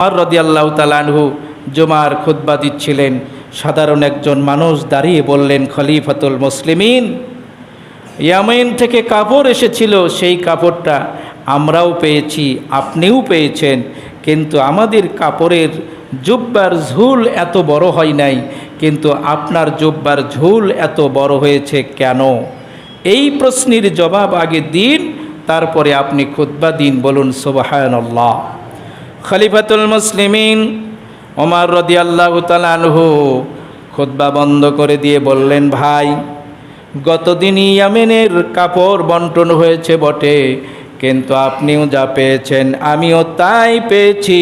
ওমর রাদিয়াল্লাহু তাআলা আনহু জুমার খুতবা দিচ্ছিলেন। সাধারণ একজন মানুষ দাঁড়িয়ে বললেন, খলিফাতুল মুসলিমিন, ইয়ামেন থেকে কাপড় এসেছিল, সেই কাপড়টা আমরাও পেয়েছি, আপনিও পেয়েছেন, কিন্তু আমাদের কাপড়ের জুব্বার ঝুল এত বড় হয় নাই, কিন্তু আপনার জুব্বার ঝুল এত বড় হয়েছে কেন? এই প্রশ্নের জবাব আগে দিন, তারপরে আপনি খুতবা দিন। বলুন সুবহানাল্লাহ। খলিফাতুল মুসলিমিন ওমর রাদিয়াল্লাহু তাআলা আনহু খুতবা বন্ধ করে দিয়ে বললেন, ভাই, গতদিন ইয়ামেনের কাপড় বন্টন হয়েছে বটে, কিন্তু আপনিও যা পেয়েছেন আমিও তাই পেয়েছি,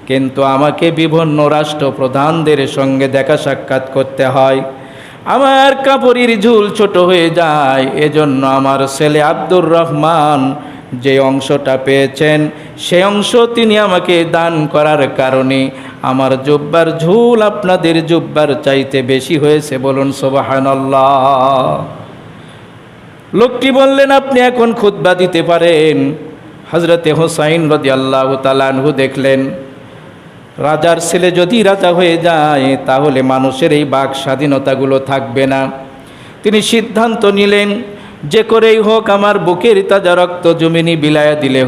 কিন্তু আমাকে বিভিন্ন রাষ্ট্রপ্রধানদের সঙ্গে দেখা সাক্ষাৎ করতে হয়, আমার কাপড়ের ঝুল ছোট হয়ে যায়। এজন্য আমার ছেলে আব্দুর রহমান যে অংশটা পেয়েছেন সেই অংশ তিনি আমাকে দান করার কারণে আমার জুব্বার ঝুল আপনাদের জুব্বার চাইতে বেশি হয়েছে। বলুন সুবহানাল্লাহ। লোকটি বললেন, আপনি এখন খুতবা দিতে পারেন। হযরতে হুসাইন রাদিয়াল্লাহু তাআলা আনহু দেখলেন, রাজার ছেলে যদি রাজা হয়ে যায় তাহলে মানুষের এই বাক স্বাধীনতাগুলো থাকবে না। তিনি সিদ্ধান্ত নিলেন, যে করেই হোক আমার বুকের তাজা রক্ত জমিনি বিলায়া দিলে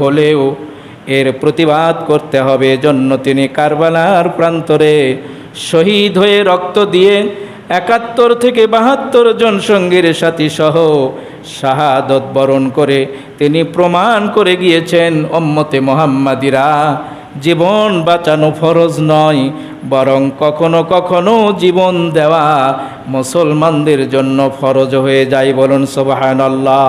হলেও এর প্রতিবাদ করতে হবে। এজন্য তিনি কারবালার প্রান্তরে শহীদ হয়ে রক্ত দিয়ে ৭১ থেকে ৭২ জন সঙ্গীর সাথী সহ শাহাদত বরণ করে তিনি প্রমাণ করে গিয়েছেন, উম্মতে মুহাম্মাদিরা, জীবন বাঁচানো ফরজ নয়, বরং কখনো কখনো জীবন দেওয়া মুসলমানদের জন্য ফরজ হয়ে যায়। বলুন সুবহানাল্লাহ।